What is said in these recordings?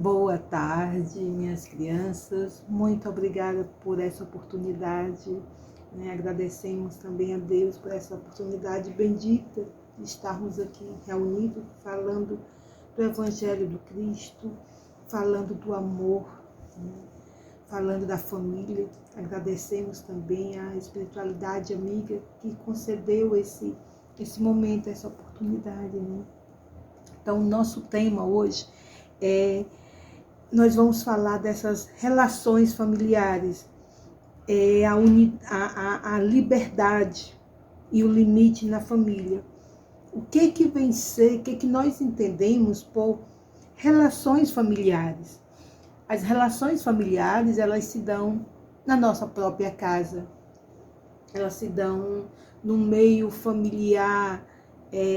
Boa tarde, minhas crianças. Muito obrigada por essa oportunidade. Agradecemos também a Deus por essa oportunidade bendita de estarmos aqui reunidos, falando do Evangelho do Cristo, falando do amor, falando da família. Agradecemos também a espiritualidade amiga que concedeu esse momento, essa oportunidade. Então, o nosso tema hoje nós vamos falar dessas relações familiares, a liberdade e o limite na família. O que vem ser, o que nós entendemos por relações familiares? As relações familiares, elas se dão na nossa própria casa, elas se dão no meio familiar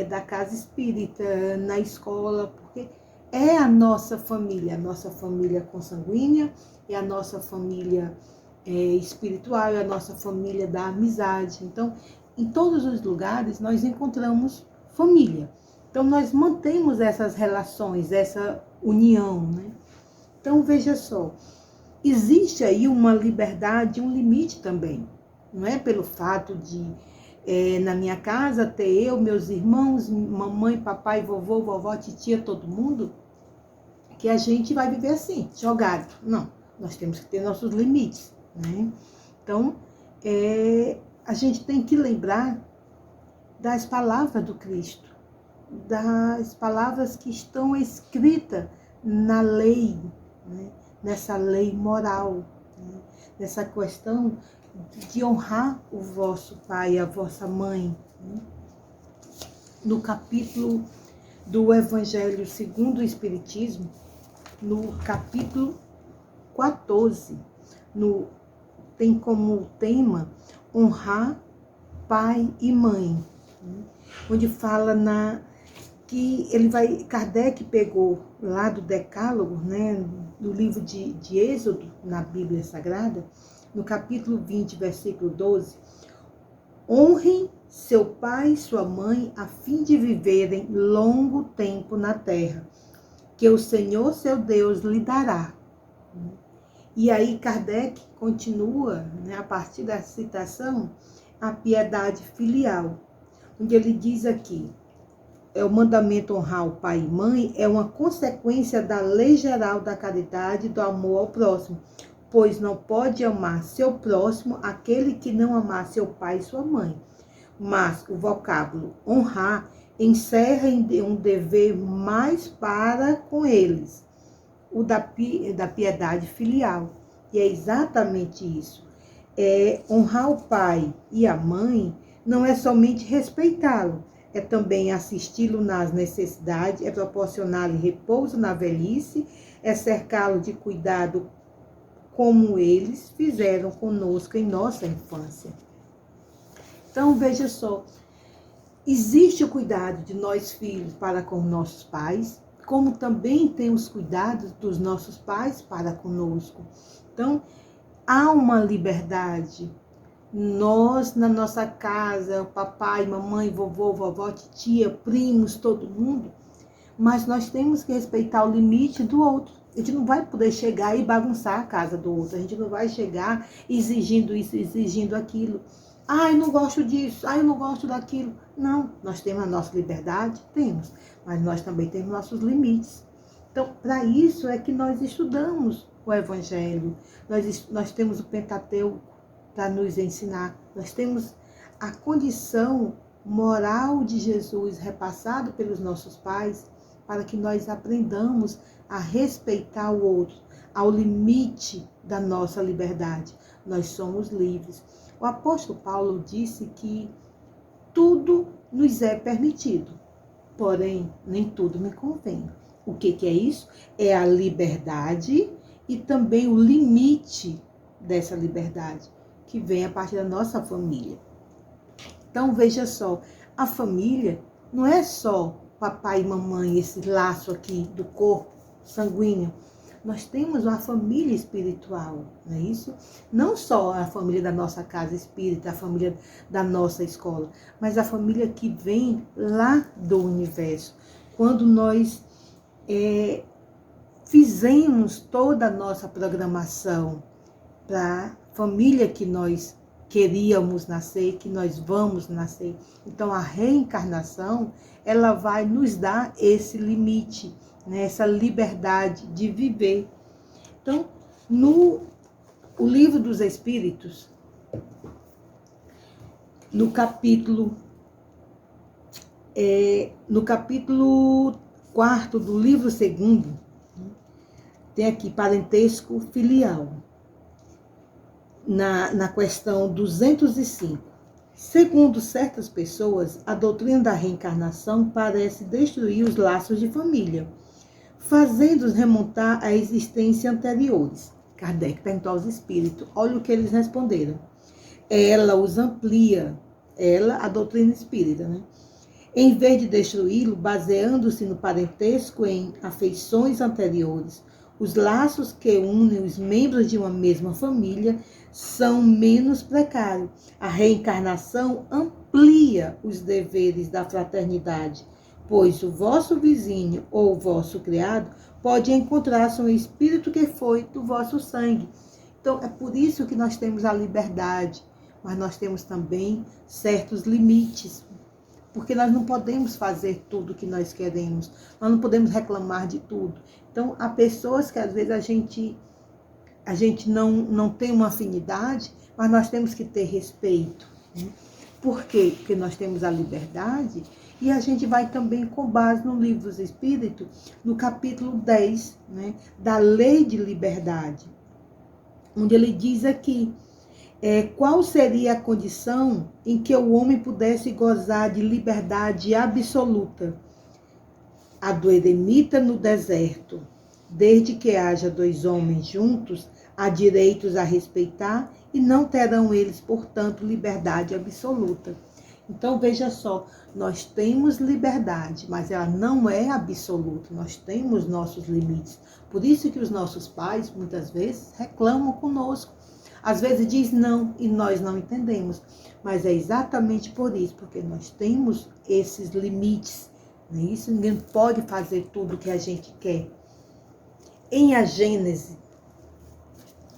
da casa espírita, na escola, porque é a nossa família consanguínea, é a nossa família espiritual, é a nossa família da amizade. Então, em todos os lugares nós encontramos família. Então, nós mantemos essas relações, essa união, Então, veja só, existe aí uma liberdade, um limite também. Não é pelo fato de, na minha casa, ter eu, meus irmãos, mamãe, papai, vovô, vovó, titia, todo mundo, que a gente vai viver assim, jogado. Não, nós temos que ter nossos limites. Então, a gente tem que lembrar das palavras do Cristo, das palavras que estão escritas na lei, nessa lei moral, nessa questão de honrar o vosso pai e a vossa mãe. No capítulo do Evangelho segundo o Espiritismo, no capítulo 14, tem como tema honrar pai e mãe, onde fala que Kardec pegou lá do Decálogo, do livro de Êxodo, na Bíblia Sagrada, no capítulo 20, versículo 12, honrem seu pai e sua mãe a fim de viverem longo tempo na terra, que o Senhor seu Deus lhe dará. E aí Kardec continua, a partir da citação, a piedade filial, onde ele diz aqui, o mandamento honrar o pai e mãe é uma consequência da lei geral da caridade e do amor ao próximo, pois não pode amar seu próximo aquele que não amar seu pai e sua mãe. Mas o vocábulo honrar encerra em um dever mais para com eles, o da piedade filial. E é exatamente isso. Honrar o pai e a mãe não é somente respeitá-lo, é também assisti-lo nas necessidades, é proporcionar-lhe repouso na velhice, é cercá-lo de cuidado como eles fizeram conosco em nossa infância. Então, veja só, existe o cuidado de nós filhos para com nossos pais, como também tem os cuidados dos nossos pais para conosco. Então, há uma liberdade. Nós, na nossa casa, papai, mamãe, vovô, vovó, titia, primos, todo mundo, mas nós temos que respeitar o limite do outro. A gente não vai poder chegar e bagunçar a casa do outro. A gente não vai chegar exigindo isso, exigindo aquilo. Eu não gosto disso, eu não gosto daquilo. Não, nós temos a nossa liberdade? Temos, mas nós também temos nossos limites. Então, para isso é que nós estudamos o Evangelho. Nós temos o Pentateuco para nos ensinar. Nós temos a condição moral de Jesus repassado pelos nossos pais para que nós aprendamos a respeitar o outro, ao limite da nossa liberdade. Nós somos livres. O apóstolo Paulo disse que tudo nos é permitido, porém nem tudo me convém. O que é isso? É a liberdade e também o limite dessa liberdade, que vem a partir da nossa família. Então, veja só, a família não é só papai e mamãe, esse laço aqui do corpo sanguíneo. Nós temos uma família espiritual, não é isso? Não só a família da nossa casa espírita, a família da nossa escola, mas a família que vem lá do universo. Quando nós fizemos toda a nossa programação para a família que nós queríamos nascer, que nós vamos nascer. Então, a reencarnação, ela vai nos dar esse limite, né? Essa liberdade de viver. Então, o Livro dos Espíritos, no capítulo 4º do livro 2º, tem aqui parentesco filial. Na questão 205. Segundo certas pessoas, a doutrina da reencarnação parece destruir os laços de família, fazendo-os remontar a existências anteriores. Kardec perguntou aos espíritos, olha o que eles responderam. Ela os amplia, a doutrina espírita, né? Em vez de destruí-lo, baseando-se no parentesco em afeições anteriores, os laços que unem os membros de uma mesma família são menos precários. A reencarnação amplia os deveres da fraternidade, pois o vosso vizinho ou o vosso criado pode encontrar-se um espírito que foi do vosso sangue. Então, é por isso que nós temos a liberdade, mas nós temos também certos limites, porque nós não podemos fazer tudo o que nós queremos, nós não podemos reclamar de tudo. Então, há pessoas que às vezes a gente não tem uma afinidade, mas nós temos que ter respeito, né? Por quê? Porque nós temos a liberdade e a gente vai também com base no Livro dos Espíritos, no capítulo 10, né, da Lei de Liberdade, onde ele diz aqui, qual seria a condição em que o homem pudesse gozar de liberdade absoluta? A do eremita no deserto. Desde que haja 2 homens juntos, há direitos a respeitar e não terão eles, portanto, liberdade absoluta. Então, veja só, nós temos liberdade, mas ela não é absoluta. Nós temos nossos limites. Por isso que os nossos pais, muitas vezes, reclamam conosco. Às vezes diz não e nós não entendemos. Mas é exatamente por isso, porque nós temos esses limites. Não é isso? Ninguém pode fazer tudo o que a gente quer. Em A Gênese,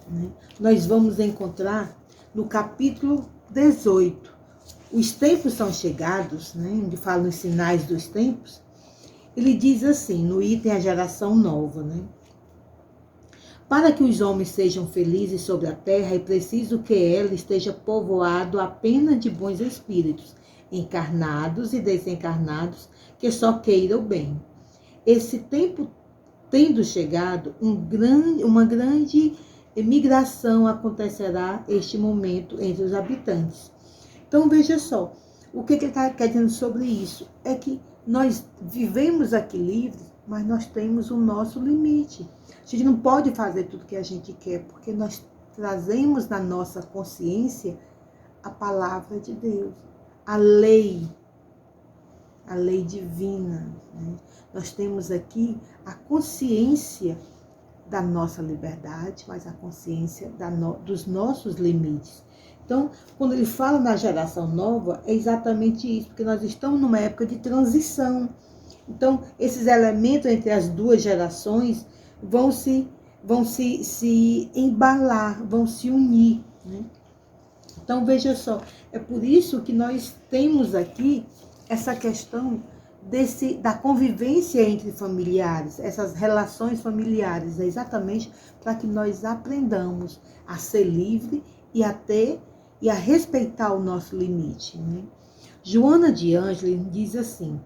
né, nós vamos encontrar no capítulo 18, os tempos são chegados, né, onde fala os sinais dos tempos. Ele diz assim, no item A Geração Nova, né? Para que os homens sejam felizes sobre a terra, é preciso que ela esteja povoada apenas de bons espíritos, encarnados e desencarnados, que só queiram o bem. Esse tempo tendo chegado, uma grande migração acontecerá este momento entre os habitantes. Então, veja só, o que ele está querendo sobre isso? É que nós vivemos aqui livres, mas nós temos o nosso limite. A gente não pode fazer tudo que a gente quer, porque nós trazemos na nossa consciência a palavra de Deus, a lei divina, né? Nós temos aqui a consciência da nossa liberdade, mas a consciência dos nossos limites. Então, quando ele fala na geração nova, é exatamente isso, porque nós estamos numa época de transição. Então, esses elementos entre as duas gerações vão se embalar, vão se unir, né? Então, veja só, é por isso que nós temos aqui essa questão da convivência entre familiares, essas relações familiares, é exatamente para que nós aprendamos a ser livre e a respeitar o nosso limite, né? Joana de Ângeles diz assim,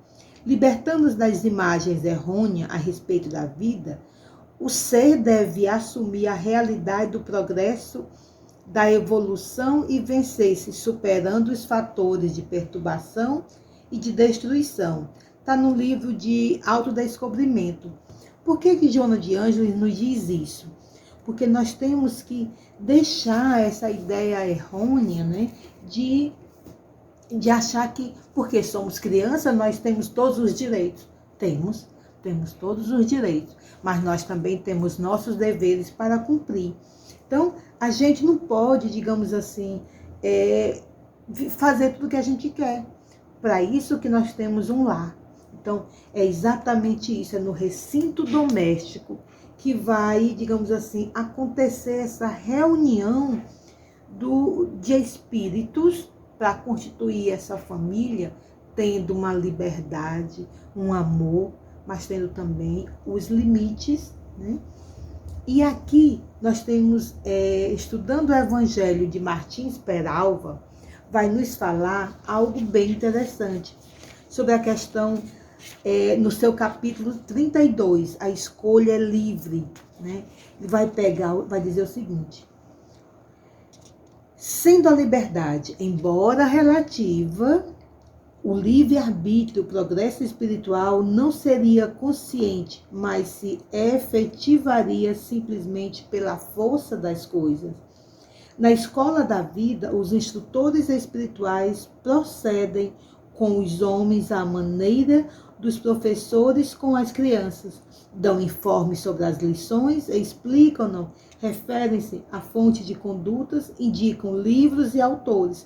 libertando-nos das imagens errôneas a respeito da vida, o ser deve assumir a realidade do progresso, da evolução e vencer-se, superando os fatores de perturbação e de destruição. Está no livro de Autodescobrimento. Por que Joana de Ângeles nos diz isso? Porque nós temos que deixar essa ideia errônea, né, de achar que, porque somos crianças, nós temos todos os direitos. Temos todos os direitos, mas nós também temos nossos deveres para cumprir. Então, a gente não pode, digamos assim, fazer tudo o que a gente quer. Para isso que nós temos um lar. Então, é exatamente isso, é no recinto doméstico que vai, digamos assim, acontecer essa reunião de espíritos para constituir essa família, tendo uma liberdade, um amor, mas tendo também os limites, né? E aqui nós temos, estudando o Evangelho de Martins Peralva, vai nos falar algo bem interessante sobre a questão, no seu capítulo 32, a escolha é livre, né? Ele vai dizer o seguinte: sendo a liberdade, embora relativa, o livre-arbítrio, o progresso espiritual não seria consciente, mas se efetivaria simplesmente pela força das coisas. Na escola da vida, os instrutores espirituais procedem com os homens à maneira dos professores com as crianças. Dão informes sobre as lições, explicam-no, referem-se à fonte de condutas, indicam livros e autores,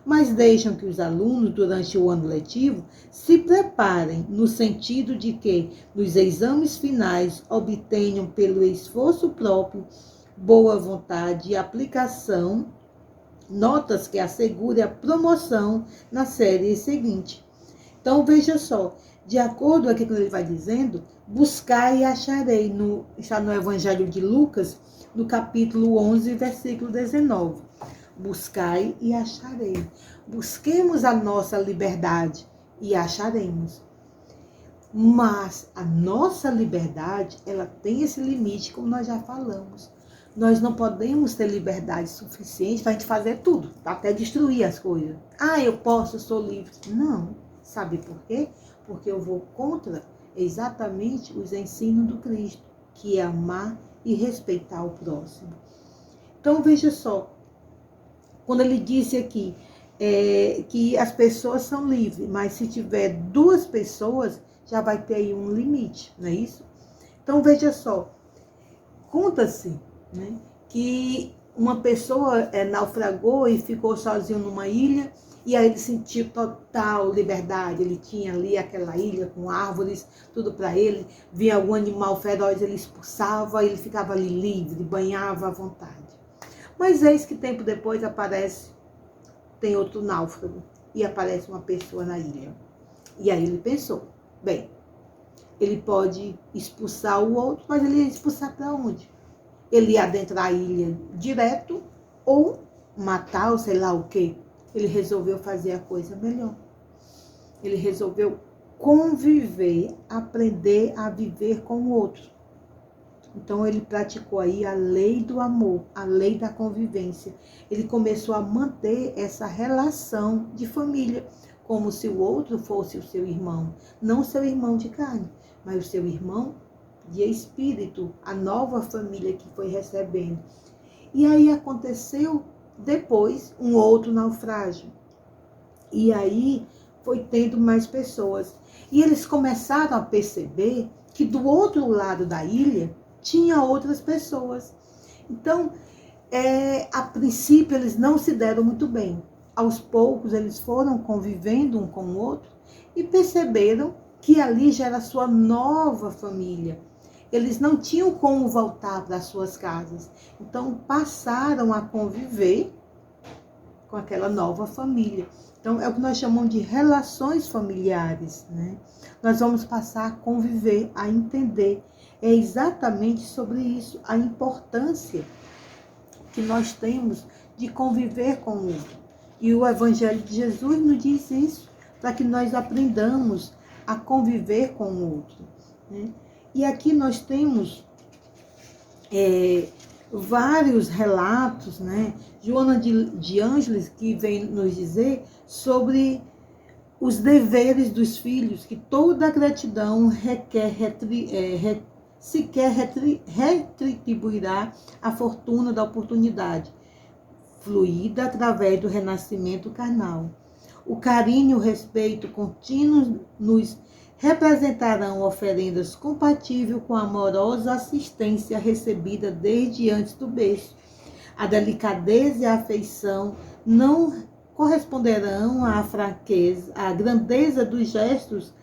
mas deixam que os alunos, durante o ano letivo, se preparem no sentido de que, nos exames finais, obtenham pelo esforço próprio, boa vontade e aplicação, notas que assegurem a promoção na série seguinte. Então, veja só, de acordo com o que ele vai dizendo, buscai e acharei, está no Evangelho de Lucas, no capítulo 11, versículo 19. Buscai e acharei. Busquemos a nossa liberdade e acharemos. Mas a nossa liberdade, ela tem esse limite, como nós já falamos. Nós não podemos ter liberdade suficiente para a gente fazer tudo, até destruir as coisas. Eu posso, eu sou livre. Não. Sabe por quê? Porque eu vou contra exatamente os ensinos do Cristo, que é amar e respeitar o próximo. Então, veja só, quando ele disse aqui que as pessoas são livres, mas se tiver duas pessoas, já vai ter aí um limite, não é isso? Então, veja só, conta-se, né, que uma pessoa naufragou e ficou sozinho numa ilha, e aí ele sentiu total liberdade. Ele tinha ali aquela ilha com árvores, tudo para ele. Vinha algum animal feroz, ele expulsava, ele ficava ali livre, banhava à vontade. Mas eis que tempo depois tem outro náufrago, e aparece uma pessoa na ilha. E aí ele pensou, bem, ele pode expulsar o outro, mas ele ia expulsar para onde? Ele ia adentrar a ilha direto ou matar ou sei lá o quê. Ele resolveu fazer a coisa melhor. Ele resolveu conviver, aprender a viver com o outro. Então ele praticou aí a lei do amor, a lei da convivência. Ele começou a manter essa relação de família, como se o outro fosse o seu irmão. Não o seu irmão de carne, mas o seu irmão de espírito, a nova família que foi recebendo. E aí aconteceu depois um outro naufrágio. E aí foi tendo mais pessoas. E eles começaram a perceber que do outro lado da ilha tinha outras pessoas. Então, a princípio eles não se deram muito bem. Aos poucos eles foram convivendo um com o outro e perceberam que ali já era a sua nova família. Eles não tinham como voltar para as suas casas. Então, passaram a conviver com aquela nova família. Então, é o que nós chamamos de relações familiares, né? Nós vamos passar a conviver, a entender. É exatamente sobre isso, a importância que nós temos de conviver com o outro. E o Evangelho de Jesus nos diz isso, para que nós aprendamos a conviver com o outro, né? E aqui nós temos vários relatos, né? Joana de Ângeles, que vem nos dizer sobre os deveres dos filhos, que toda gratidão sequer retribuirá a fortuna da oportunidade, fluída através do renascimento carnal. O carinho e o respeito contínuos nos representarão oferendas compatíveis com a amorosa assistência recebida desde antes do berço. A delicadeza e a afeição não corresponderão à franqueza, à grandeza dos gestos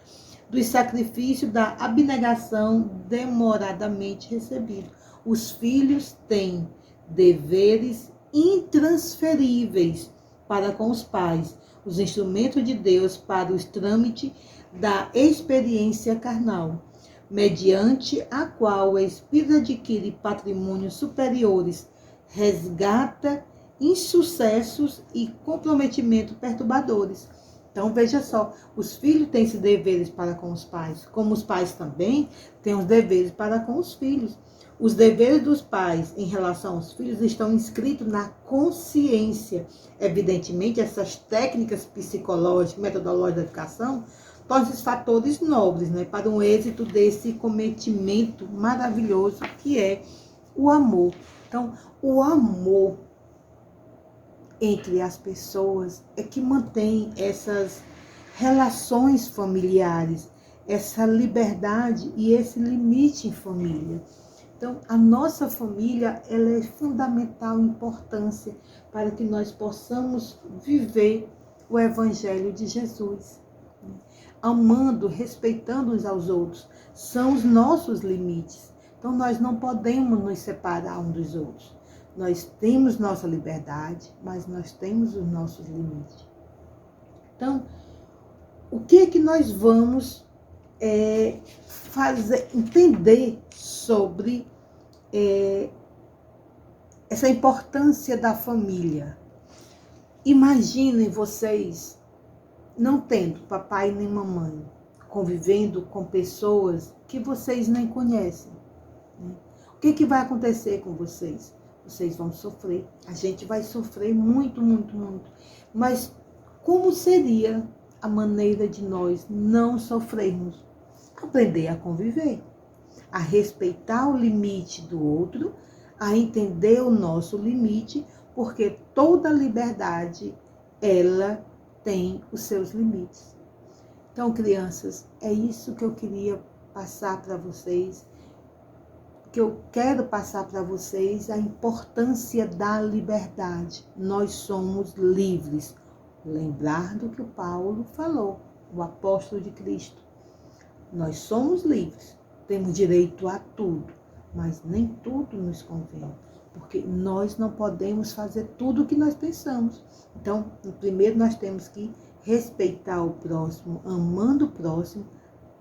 do sacrifício da abnegação demoradamente recebido. Os filhos têm deveres intransferíveis para com os pais, os instrumentos de Deus para os trâmites da experiência carnal, mediante a qual o Espírito adquire patrimônios superiores, resgata insucessos e comprometimentos perturbadores. Então, veja só, os filhos têm esses deveres para com os pais, como os pais também têm os deveres para com os filhos. Os deveres dos pais em relação aos filhos estão inscritos na consciência. Evidentemente, essas técnicas psicológicas, metodológicas da educação, tornam esses fatores nobres, né, para um êxito desse cometimento maravilhoso que é o amor. Então, o amor entre as pessoas é que mantém essas relações familiares, essa liberdade e esse limite em família. Então, a nossa família, ela é fundamental importância para que nós possamos viver o Evangelho de Jesus. Amando, respeitando uns aos outros, são os nossos limites. Então, nós não podemos nos separar uns dos outros. Nós temos nossa liberdade, mas nós temos os nossos limites. Então, o que é que nós vamos entender sobre essa importância da família? Imaginem vocês não tendo papai nem mamãe, convivendo com pessoas que vocês nem conhecem. Né? O que vai acontecer com vocês? Vocês vão sofrer. A gente vai sofrer muito, muito, muito. Mas como seria a maneira de nós não sofrermos? Aprender a conviver, a respeitar o limite do outro, a entender o nosso limite, porque toda liberdade, ela tem os seus limites. Então, crianças, é isso que eu queria passar para vocês, que eu quero passar para vocês, a importância da liberdade. Nós somos livres. Lembrar do que o Paulo falou, o apóstolo de Cristo. Nós somos livres, temos direito a tudo, mas nem tudo nos convém, porque nós não podemos fazer tudo o que nós pensamos. Então, primeiro nós temos que respeitar o próximo, amando o próximo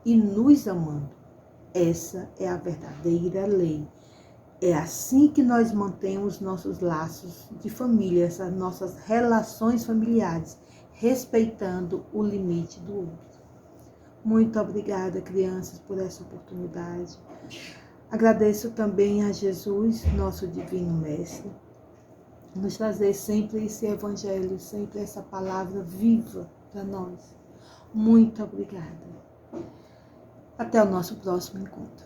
e nos amando. Essa é a verdadeira lei. É assim que nós mantemos nossos laços de família, essas nossas relações familiares, respeitando o limite do outro. Muito obrigada, crianças, por essa oportunidade. Agradeço também a Jesus, nosso divino mestre, nos trazer sempre esse evangelho, sempre essa palavra viva para nós. Muito obrigada. Até o nosso próximo encontro.